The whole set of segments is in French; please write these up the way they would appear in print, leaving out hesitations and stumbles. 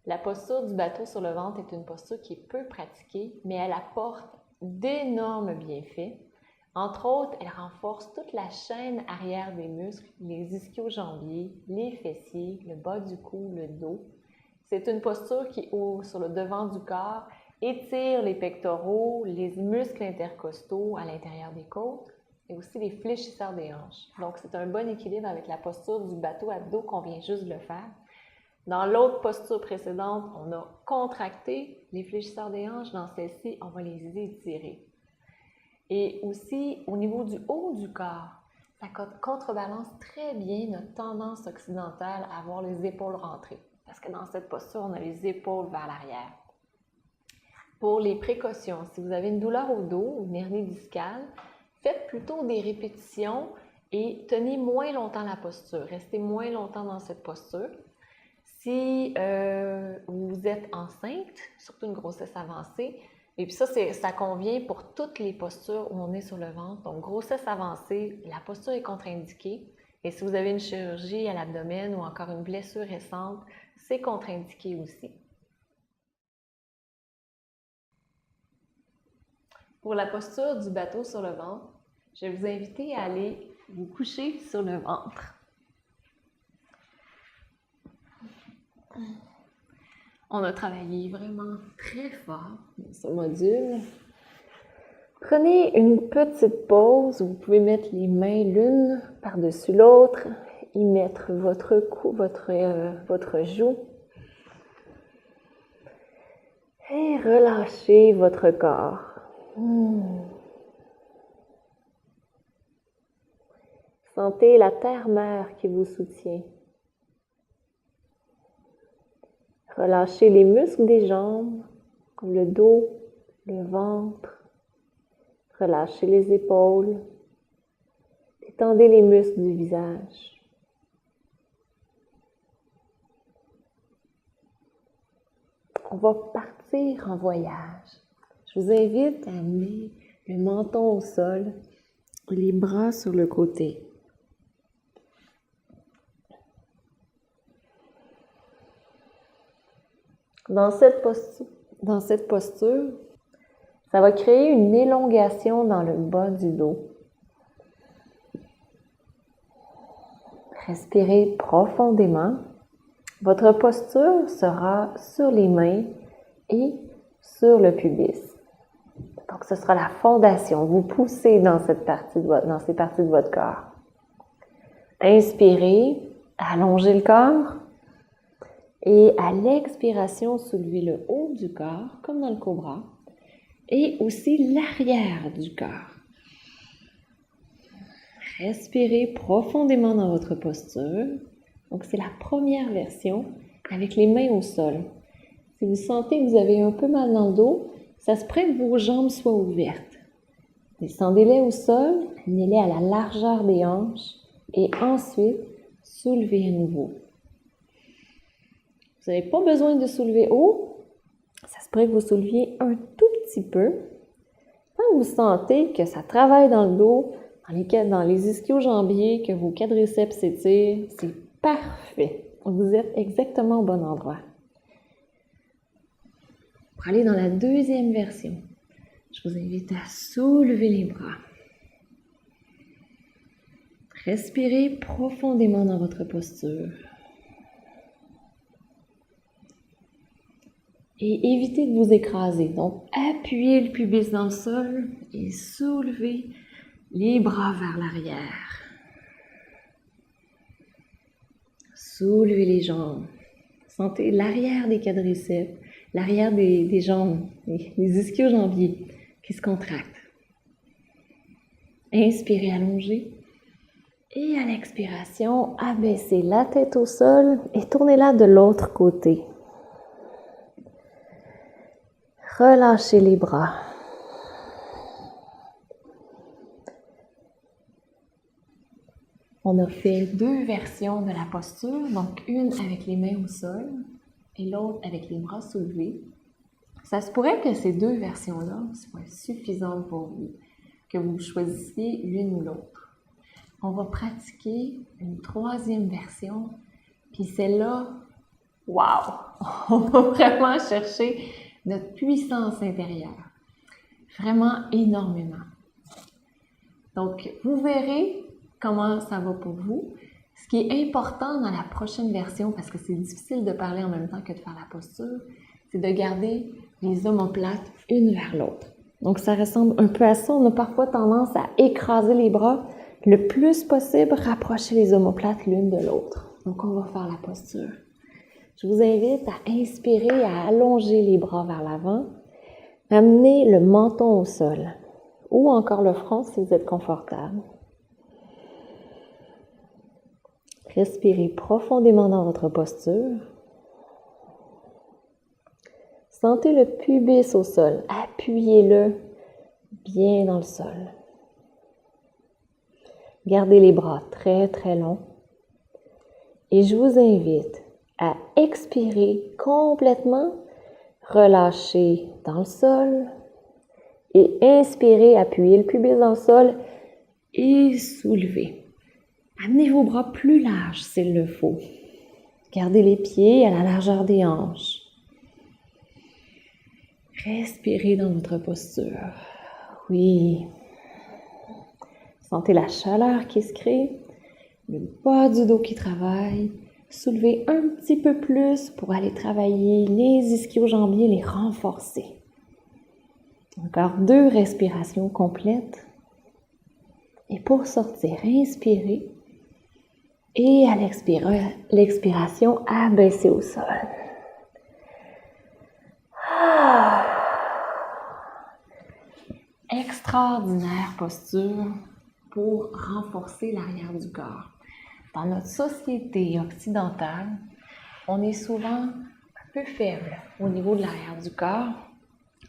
La posture du bateau sur le ventre est une posture qui est peu pratiquée, mais elle apporte d'énormes bienfaits. Entre autres, elle renforce toute la chaîne arrière des muscles, les ischio-jambiers, les fessiers, le bas du cou, le dos. C'est une posture qui, sur le devant du corps, étire les pectoraux, les muscles intercostaux à l'intérieur des côtes et aussi les fléchisseurs des hanches. Donc, c'est un bon équilibre avec la posture du bateau à dos qu'on vient juste de le faire. Dans l'autre posture précédente, on a contracté les fléchisseurs des hanches. Dans celle-ci, on va les étirer. Et aussi, au niveau du haut du corps, ça contrebalance très bien notre tendance occidentale à avoir les épaules rentrées. Parce que dans cette posture, on a les épaules vers l'arrière. Pour les précautions, si vous avez une douleur au dos, une hernie discale, faites plutôt des répétitions et tenez moins longtemps la posture. Restez moins longtemps dans cette posture. Si vous êtes enceinte, surtout une grossesse avancée, et puis ça convient pour toutes les postures où on est sur le ventre. Donc, grossesse avancée, la posture est contre-indiquée. Et si vous avez une chirurgie à l'abdomen ou encore une blessure récente, c'est contre-indiqué aussi. Pour la posture du bateau sur le ventre, je vais vous inviter à aller vous coucher sur le ventre. On a travaillé vraiment très fort dans ce module. Prenez une petite pause. Vous pouvez mettre les mains l'une par-dessus l'autre, y mettre votre cou, votre joue. Et relâchez votre corps. Sentez la terre-mère qui vous soutient. Relâchez les muscles des jambes, comme le dos, le ventre. Relâchez les épaules. Détendez les muscles du visage. On va partir en voyage. Je vous invite à amener le menton au sol, les bras sur le côté. Dans cette posture, ça va créer une élongation dans le bas du dos. Respirez profondément. Votre posture sera sur les mains et sur le pubis. Donc, ce sera la fondation. Vous poussez dans ces parties de votre corps. Inspirez, allongez le corps. Et à l'expiration, soulevez le haut du corps, comme dans le cobra, et aussi l'arrière du corps. Respirez profondément dans votre posture. Donc, c'est la première version avec les mains au sol. Si vous sentez que vous avez un peu mal dans le dos, ça se pourrait que vos jambes soient ouvertes. Descendez-les au sol, amenez-les à la largeur des hanches et ensuite, soulevez à nouveau. Vous n'avez pas besoin de soulever haut. Ça se pourrait que vous souleviez un tout petit peu. Quand vous sentez que ça travaille dans le dos, dans les ischio-jambiers, que vos quadriceps s'étirent, c'est parfait. Vous êtes exactement au bon endroit. Pour aller dans la deuxième version, je vous invite à soulever les bras. Respirez profondément dans votre posture. Et évitez de vous écraser. Donc, appuyez le pubis dans le sol et soulevez les bras vers l'arrière. Soulevez les jambes. Sentez l'arrière des quadriceps, l'arrière des jambes, les ischio-jambiers qui se contractent. Inspirez, allongez. Et à l'expiration, abaissez la tête au sol et tournez-la de l'autre côté. Relâchez les bras. On a fait deux versions de la posture, donc une avec les mains au sol et l'autre avec les bras soulevés. Ça se pourrait que ces deux versions-là soient suffisantes pour vous, que vous choisissiez l'une ou l'autre. On va pratiquer une troisième version, puis celle-là, Wow! On va vraiment chercher notre puissance intérieure. Vraiment énormément. Donc, vous verrez comment ça va pour vous. Ce qui est important dans la prochaine version, parce que c'est difficile de parler en même temps que de faire la posture, c'est de garder les omoplates une vers l'autre. Donc, ça ressemble un peu à ça. On a parfois tendance à écraser les bras le plus possible, rapprocher les omoplates l'une de l'autre. Donc, on va faire la posture. Je vous invite à inspirer, à allonger les bras vers l'avant, amener le menton au sol ou encore le front si vous êtes confortable. Respirez profondément dans votre posture. Sentez le pubis au sol. Appuyez-le bien dans le sol. Gardez les bras très très longs. Et je vous invite à expirer complètement, relâcher dans le sol et inspirer, appuyer le pubis dans le sol et soulever. Amenez vos bras plus larges s'il le faut. Gardez les pieds à la largeur des hanches. Respirez dans votre posture. Oui. Sentez la chaleur qui se crée, le bas du dos qui travaille. Soulevez un petit peu plus pour aller travailler les ischio-jambiers, les renforcer. Encore 2 respirations complètes. Et pour sortir, inspirez. Et à l'expiration, abaissez au sol. Extraordinaire posture pour renforcer l'arrière du corps. Dans notre société occidentale, on est souvent un peu faible au niveau de l'arrière du corps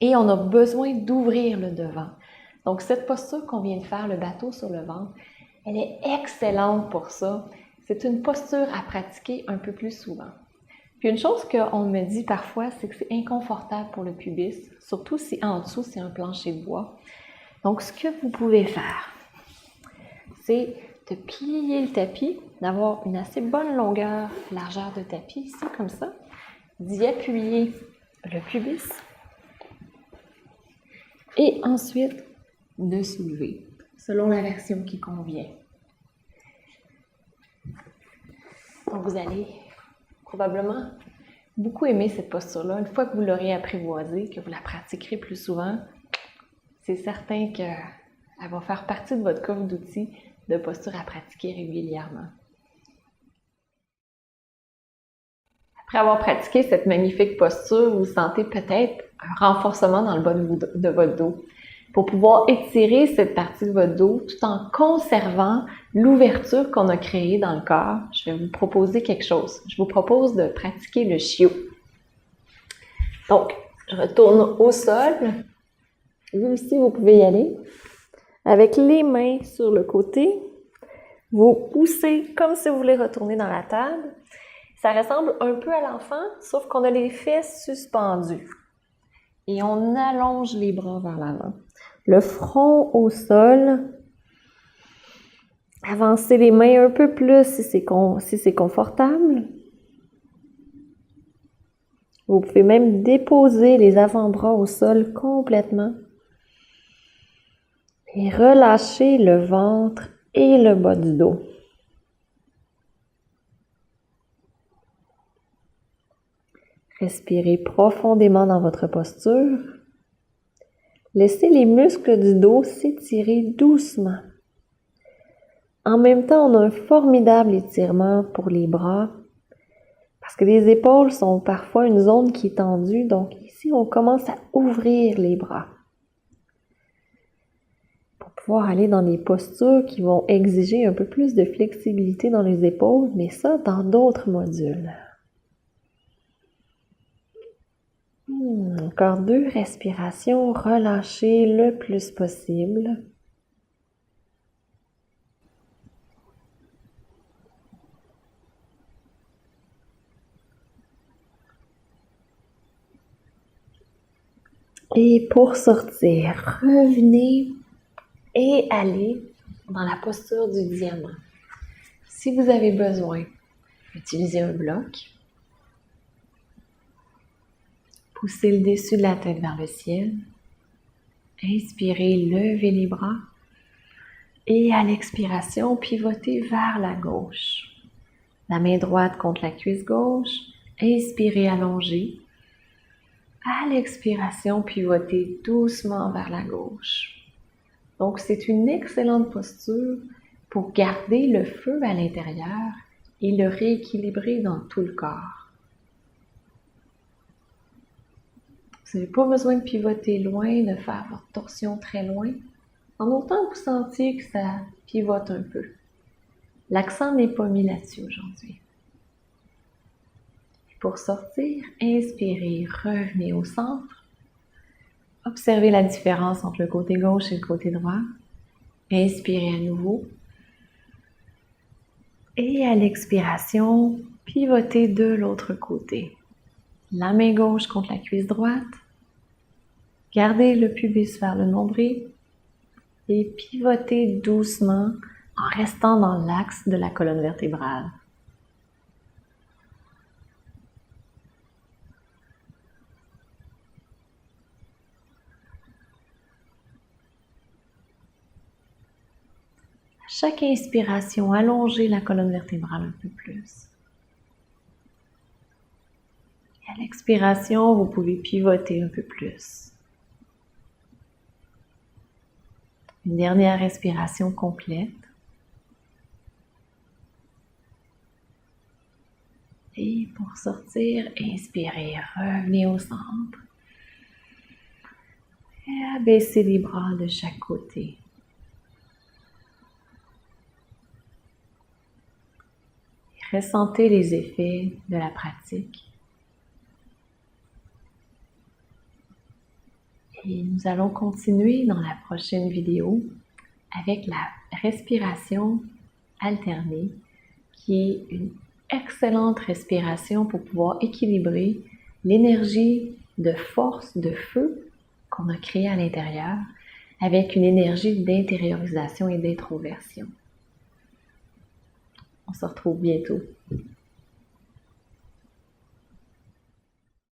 et on a besoin d'ouvrir le devant. Donc, cette posture qu'on vient de faire, le bateau sur le ventre, elle est excellente pour ça. C'est une posture à pratiquer un peu plus souvent. Puis une chose qu'on me dit parfois, c'est que c'est inconfortable pour le pubis, surtout si en dessous, c'est un plancher de bois. Donc, ce que vous pouvez faire, c'est de plier le tapis, d'avoir une assez bonne largeur de tapis ici, comme ça, d'y appuyer le pubis et ensuite de soulever, selon la version qui convient. Donc, vous allez probablement beaucoup aimer cette posture-là. Une fois que vous l'aurez apprivoisée, que vous la pratiquerez plus souvent, c'est certain qu'elle va faire partie de votre coffre d'outils de posture à pratiquer régulièrement. Après avoir pratiqué cette magnifique posture, vous sentez peut-être un renforcement dans le bas de votre dos pour pouvoir étirer cette partie de votre dos tout en conservant l'ouverture qu'on a créée dans le corps. Je vais vous proposer quelque chose. Je vous propose de pratiquer le chiot. Donc, je retourne au sol. Vous aussi, vous pouvez y aller. Avec les mains sur le côté, vous poussez comme si vous voulez retourner dans la table. Ça ressemble un peu à l'enfant, sauf qu'on a les fesses suspendues. Et on allonge les bras vers l'avant. Le front au sol. Avancez les mains un peu plus si c'est confortable. Vous pouvez même déposer les avant-bras au sol complètement. Et relâchez le ventre et le bas du dos. Respirez profondément dans votre posture. Laissez les muscles du dos s'étirer doucement. En même temps, on a un formidable étirement pour les bras parce que les épaules sont parfois une zone qui est tendue. Donc ici, on commence à ouvrir les bras pour pouvoir aller dans des postures qui vont exiger un peu plus de flexibilité dans les épaules, mais ça dans d'autres modules. Encore 2 respirations, relâchez le plus possible. Et pour sortir, revenez et allez dans la posture du diamant. Si vous avez besoin, utilisez un bloc. Poussez le dessus de la tête vers le ciel. Inspirez, levez les bras. Et à l'expiration, pivotez vers la gauche. La main droite contre la cuisse gauche. Inspirez, allongez. À l'expiration, pivotez doucement vers la gauche. Donc, c'est une excellente posture pour garder le feu à l'intérieur et le rééquilibrer dans tout le corps. Vous n'avez pas besoin de pivoter loin, de faire votre torsion très loin, en autant que vous sentiez que ça pivote un peu. L'accent n'est pas mis là-dessus aujourd'hui. Pour sortir, inspirez, revenez au centre. Observez la différence entre le côté gauche et le côté droit. Inspirez à nouveau. Et à l'expiration, pivotez de l'autre côté. La main gauche contre la cuisse droite. Gardez le pubis vers le nombril. Et pivotez doucement en restant dans l'axe de la colonne vertébrale. Chaque inspiration, allongez la colonne vertébrale un peu plus. Et à l'expiration, vous pouvez pivoter un peu plus. Une dernière respiration complète. Et pour sortir, inspirez, revenez au centre. Et abaissez les bras de chaque côté. Ressentez les effets de la pratique. Et nous allons continuer dans la prochaine vidéo avec la respiration alternée, qui est une excellente respiration pour pouvoir équilibrer l'énergie de force, de feu qu'on a créée à l'intérieur avec une énergie d'intériorisation et d'introversion. On se retrouve bientôt.